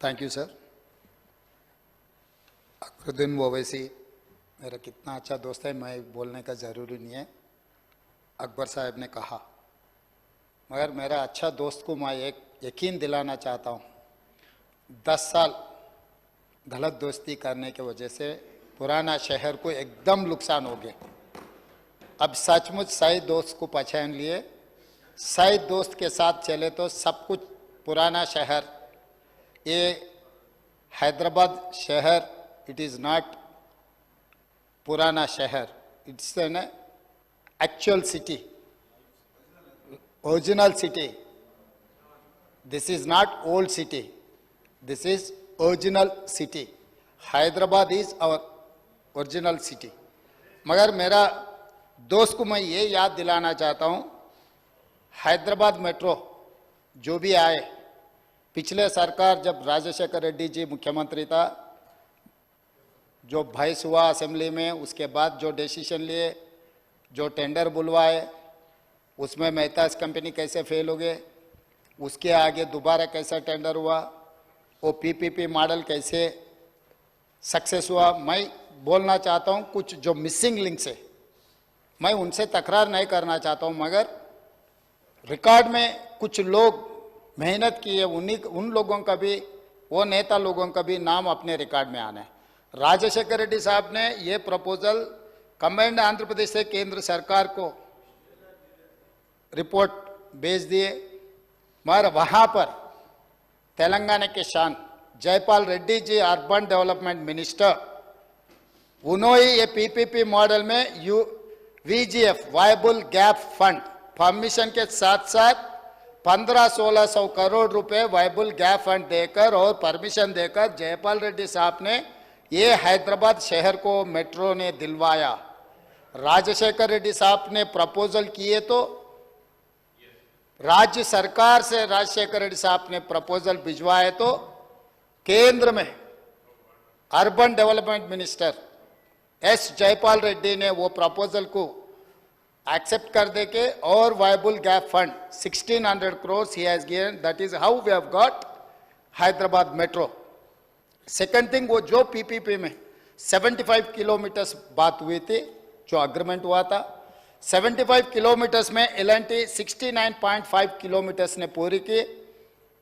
Thank you sir. Akbaruddin Owaisi मेरा कितना अच्छा दोस्त है, मैं बोलने का ज़रूरी नहीं है। अकबर साहब ने कहा, मगर मेरा अच्छा दोस्त को मैं एक यकीन दिलाना चाहता हूँ, 10 साल गलत दोस्ती करने की वजह से पुराना शहर को एकदम नुकसान हो गया। अब सचमुच सही दोस्त को पहचान लिए, सही दोस्त के साथ चले तो सब कुछ पुराना शहर, ये हैदराबाद शहर, इट इज़ नॉट पुराना शहर, it's an actual city, original city. This is not old city, this is original city. Hyderabad is our original city. मगर मेरा दोस्त को मैं ये याद दिलाना चाहता हूँ, हैदराबाद मेट्रो जो भी आए, पिछले सरकार जब राजशेखर रेड्डी जी मुख्यमंत्री था, जो बहस हुआ असेंबली में, उसके बाद जो डिसीजन लिए, जो टेंडर बुलवाए, उसमें मेहताज कंपनी कैसे फेल हो गए, उसके आगे दोबारा कैसा टेंडर हुआ, वो पीपीपी मॉडल कैसे सक्सेस हुआ. मैं बोलना चाहता हूँ कुछ जो मिसिंग लिंक्स है, मैं उनसे तकरार नहीं करना चाहता हूँ, मगर रिकॉर्ड में कुछ लोग मेहनत किए, उन लोगों का भी, वो नेता लोगों का भी नाम अपने रिकॉर्ड में आना है. राजशेखर रेड्डी साहब ने ये प्रपोजल कंबाइंड आंध्र प्रदेश से केंद्र सरकार को रिपोर्ट भेज दिए, मगर वहाँ पर तेलंगाना के शान Jaipal Reddy ji urban development minister, उन्होंने ये पीपीपी मॉडल में VGF viable gap fund permission के साथ साथ 1500-1600 करोड़ रुपए वायबल गैप फंड देकर और परमिशन देकर जयपाल रेड्डी साहब ने ये हैदराबाद शहर को मेट्रो ने दिलवाया. राजशेखर रेड्डी साहब ने प्रपोजल किए तो राज्य सरकार से राजशेखर रेड्डी साहब ने प्रपोजल भिजवाए तो केंद्र में urban development minister S Jaipal Reddy ने वो प्रपोजल को एक्सेप्ट कर दे के और viable gap fund 1600 crore he has given. That is how we have got Hyderabad metro. Second thing, वो जो पीपीपी में 75 किलोमीटर्स बात हुई थी, जो अग्रीमेंट हुआ था, 75 किलोमीटर्स में एल&टी 69.5 किलोमीटर्स ने पूरी की.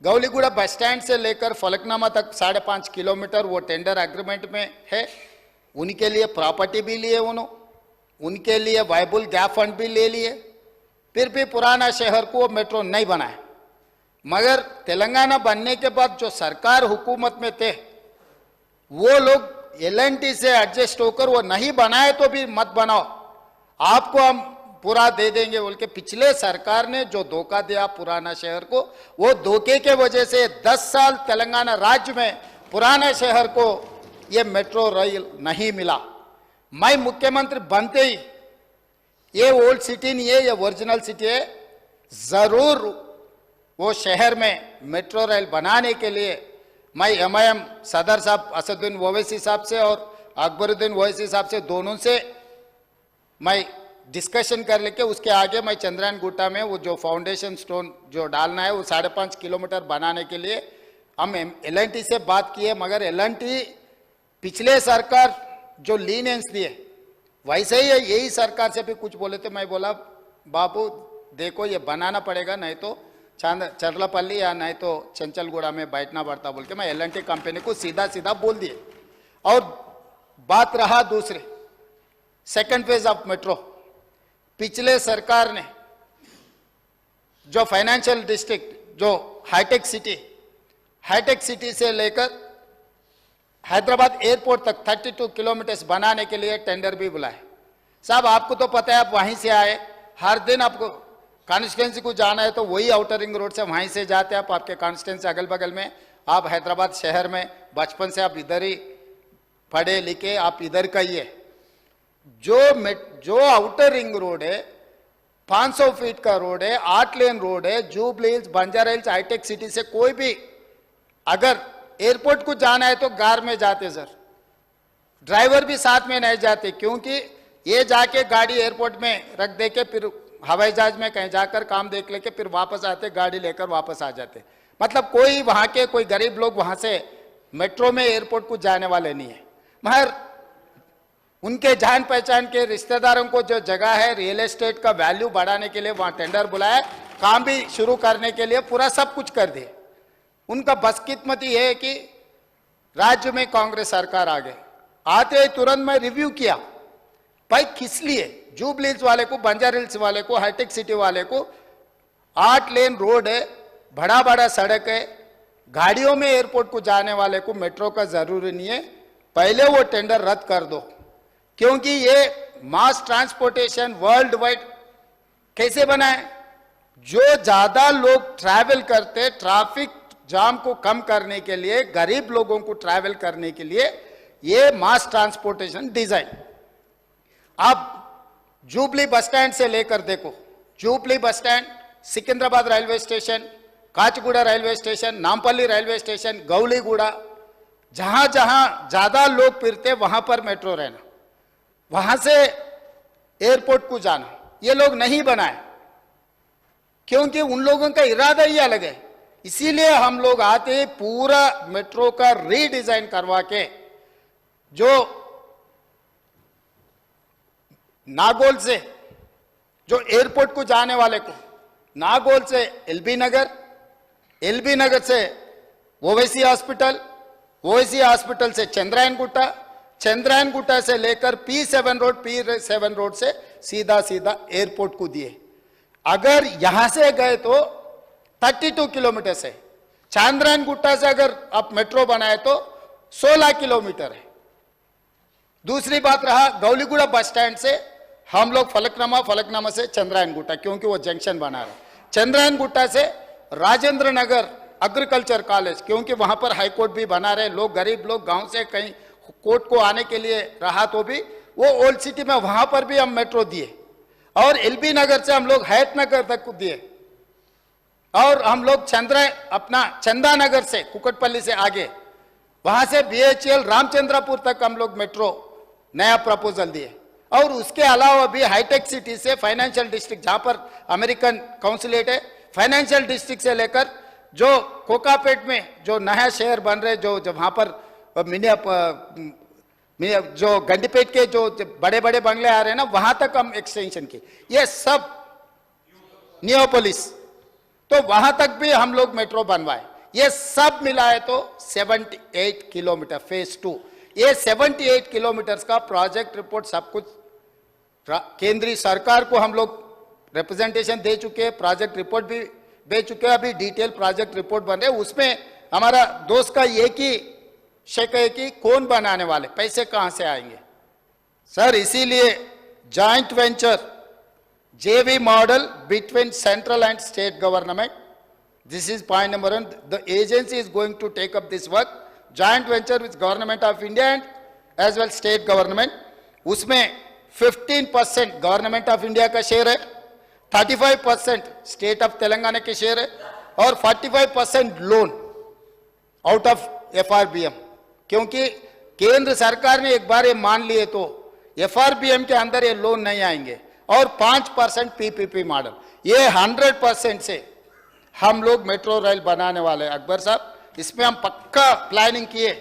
गौलीगुड़ा बस स्टैंड से लेकर फलकनामा तक 5.5 किलोमीटर वो टेंडर एग्रीमेंट में है. उनके लिए प्रॉपर्टी भी लिए, उनके लिए वायबल गैप फंड भी ले लिए, फिर भी पुराना शहर को मेट्रो नहीं बनाया. मगर तेलंगाना बनने के बाद जो सरकार हुकूमत में थे, वो लोग एल&टी से एडजस्ट होकर वो नहीं बनाए तो भी मत बनाओ, आपको हम पूरा दे देंगे बोल के पिछले सरकार ने जो धोखा दिया पुराना शहर को, वो धोखे के वजह से 10 साल तेलंगाना राज्य में पुराने शहर को ये मेट्रो रेल नहीं मिला. मैं मुख्यमंत्री बनते ही ये ओल्ड सिटी नहीं है, ये ओरिजिनल सिटी है, जरूर वो शहर में मेट्रो रेल बनाने के लिए मैं एमआईएम सदर साहब असदुद्दीन ओवैसी साहब से और अकबरुद्दीन ओवैसी साहब से, दोनों से मैं डिस्कशन कर लेके उसके आगे मैं चंद्रायन गुट्टा में वो जो फाउंडेशन स्टोन जो डालना है वो 5.5 किलोमीटर बनाने के लिए हम एल&टी से बात किए. मगर एल&टी पिछले सरकार जो लीनेंस दिए वैसे ही है, यही सरकार से भी कुछ बोले थे. मैं बोला बाबू देखो ये बनाना पड़ेगा, नहीं तो चरलापल्ली या नहीं तो चंचलगुड़ा में बैठना पड़ता बोल के मैं एल&टी कंपनी को सीधा सीधा बोल दिए. और बात रहा दूसरे सेकंड फेज ऑफ मेट्रो, पिछले सरकार ने जो फाइनेंशियल डिस्ट्रिक्ट जो हाईटेक सिटी से लेकर हैदराबाद एयरपोर्ट तक 32 किलोमीटर बनाने के लिए टेंडर भी बुलाए. साहब आपको तो पता है, आप वहीं से आए, हर दिन आपको कॉन्स्टिट्यूंसी को जाना है तो वही आउटर रिंग रोड से वहीं से जाते हैं आप, आपके कॉन्स्टिट्यूंसी अगल बगल में, आप हैदराबाद शहर में बचपन से आप इधर ही पढ़े लिखे, आप इधर का ही है. जो आउटर रिंग रोड है 500 फीट का रोड है, 8 लेन रोड है, जुबली हिल्स, बंजारा हिल्स, हाईटेक सिटी से कोई भी अगर एयरपोर्ट को जाना है तो कार में जाते सर, ड्राइवर भी साथ में नहीं जाते, क्योंकि ये जाके गाड़ी एयरपोर्ट में रख दे के फिर हवाई जहाज में कहीं जाकर काम देख लेके फिर वापस आते, गाड़ी लेकर वापस आ जाते। मतलब कोई वहां के कोई गरीब लोग वहां से मेट्रो में एयरपोर्ट को जाने वाले नहीं है। मगर उनके जान पहचान के रिश्तेदारों को जो जगह है, रियल एस्टेट का वैल्यू बढ़ाने के लिए वहां टेंडर बुलाया, काम भी शुरू करने के लिए पूरा सब कुछ कर दिए। उनका बदकिस्मती है कि राज्य में कांग्रेस सरकार आ गई, आते ही तुरंत मैं रिव्यू किया, भाई किस लिए जुबली हिल्स वाले को, बंजार हिल्स वाले को, हाईटेक सिटी वाले को 8 लेन रोड है, बड़ा बड़ा सड़क है, गाड़ियों में एयरपोर्ट को जाने वाले को मेट्रो का जरूरी नहीं है, पहले वो टेंडर रद्द कर दो। क्योंकि ये मास ट्रांसपोर्टेशन वर्ल्ड वाइड कैसे बनाए, जो ज्यादा लोग ट्रैवल करते, ट्रैफिक जाम को कम करने के लिए, गरीब लोगों को ट्रैवल करने के लिए ये मास ट्रांसपोर्टेशन डिजाइन। आप जुबली बस स्टैंड से लेकर देखो, Jubilee bus stand, Secunderabad railway station, Kacheguda railway station, Nampally railway station, Gowliguda, जहां जहां ज्यादा लोग फिरते वहां पर मेट्रो रहना, वहां से एयरपोर्ट को जाना, ये लोग नहीं बनाए क्योंकि उन लोगों का इरादा ही अलग है। इसीलिए हम लोग आते पूरा मेट्रो का रीडिजाइन करवा के, जो नागौल से जो एयरपोर्ट को जाने वाले को, नागौल से एलबी नगर से ओवैसी हॉस्पिटल, ओवैसी हॉस्पिटल से चंद्रायन गुट्टा से लेकर P7 रोड से सीधा एयरपोर्ट को दिए। अगर यहां से गए तो 32 किलोमीटर से, चंद्रायन गुट्टा से अगर आप मेट्रो बनाए तो 16 किलोमीटर है। दूसरी बात रहा गौलीगुड़ा बस स्टैंड से हम लोग फलकनामा से चंद्रायन गुट्टा, क्योंकि वो जंक्शन बना रहे, चंद्रायन गुट्टा से राजेंद्र नगर एग्रीकल्चर कॉलेज, क्योंकि वहां पर हाई कोर्ट भी बना रहे, लोग गरीब लोग गांव से कहीं कोर्ट को आने के लिए रहा तो भी वो ओल्ड सिटी में, वहां पर भी हम मेट्रो दिए। और एलबी नगर से हम लोग हयात नगर तक को दिए, और हम लोग चंदा नगर से कुकटपल्ली से आगे, वहां से BHEL रामचंद्रपुर तक हम लोग मेट्रो नया प्रपोजल दिए। और उसके अलावा भी हाईटेक सिटी से फाइनेंशियल डिस्ट्रिक्ट, जहां पर अमेरिकन काउंसिलेट है, फाइनेंशियल डिस्ट्रिक्ट से लेकर जो कोकापेट में जो नया शहर बन रहे, जो वहां पर जो गंडीपेट के जो बड़े बड़े बंगले आ रहे हैं ना, वहां तक हम एक्सटेंशन की, ये सब नियोपोलिस, तो वहां तक भी हम लोग मेट्रो बनवाए। ये सब मिलाए तो 78 किलोमीटर फेज 2। ये 78 किलोमीटर का प्रोजेक्ट रिपोर्ट सब कुछ केंद्रीय सरकार को हम लोग रिप्रेजेंटेशन दे चुके हैं, प्रोजेक्ट रिपोर्ट भी दे चुके हैं, अभी डिटेल प्रोजेक्ट रिपोर्ट बन रहे हैं। उसमें हमारा दोस्त का एक ही शक है कि कौन बनाने वाले, पैसे कहां से आएंगे सर। इसीलिए joint venture JV model between central and state government, this is point number 1. The agency is going to take up this work, joint venture with government of India and as well state government. उसमें 15% government of India का share है, 35% state of Telangana के share है, और 45% loan out of FRBM। क्योंकि केंद्र सरकार ने एक बार ये मान लिए तो FRBM के अंदर ये लोन नहीं आएंगे, और 5% PPP मॉडल, ये 100% से हम लोग मेट्रो रेल बनाने वाले हैं। अकबर साहब, इसमें हम पक्का प्लानिंग किए।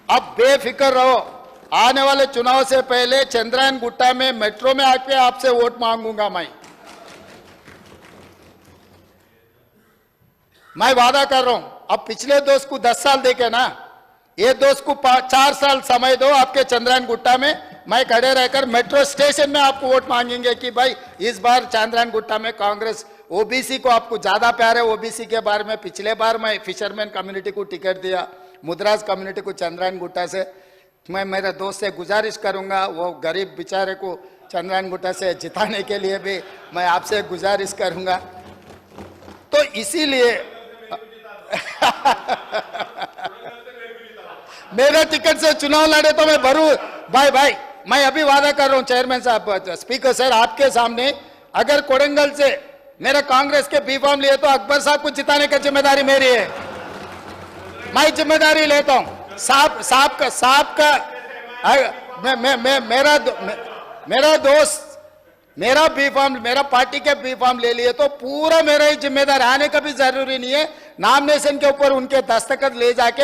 अब बेफिक्र रहो, आने वाले चुनाव से पहले चंद्रायन गुट्टा में मेट्रो में आके आपसे वोट मांगूंगा। मैं वादा कर रहा हूं। अब पिछले दोस्त को 10 साल देके ना, ये दोस्त को 4 साल समय दो, आपके चंद्रायन गुट्टा में मैं खड़े रहकर मेट्रो स्टेशन में आपको वोट मांगेंगे कि भाई इस बार चंद्रायन गुट्टा में कांग्रेस, ओबीसी को आपको ज्यादा प्यार है। ओबीसी के बारे में पिछले बार मैं फिशरमैन कम्युनिटी को टिकट दिया, मुद्राज कम्युनिटी को चंद्रायन गुट्टा से। मैं मेरे दोस्त से गुजारिश करूंगा, वो गरीब बेचारे को चंद्रायन गुट्टा से जिताने के लिए भी मैं आपसे गुजारिश करूंगा। तो इसीलिए मेरे टिकट से चुनाव लड़े तो मैं भरू। भाई मैं अभी वादा कर रहा हूं चेयरमैन साहब, स्पीकर सर, आपके सामने, अगर कोडंगल से मेरा कांग्रेस के बी फॉर्म लिए तो अकबर साहब को जिताने की जिम्मेदारी मेरी है, मैं जिम्मेदारी लेता हूं। साहब का मेरा दोस्त मेरा बी फॉर्म, मेरा पार्टी के बी फॉर्म ले लिए तो पूरा मेरा ही जिम्मेदार, आने का भी जरूरी नहीं है, नॉमिनेशन के ऊपर उनके दस्तखत ले जाके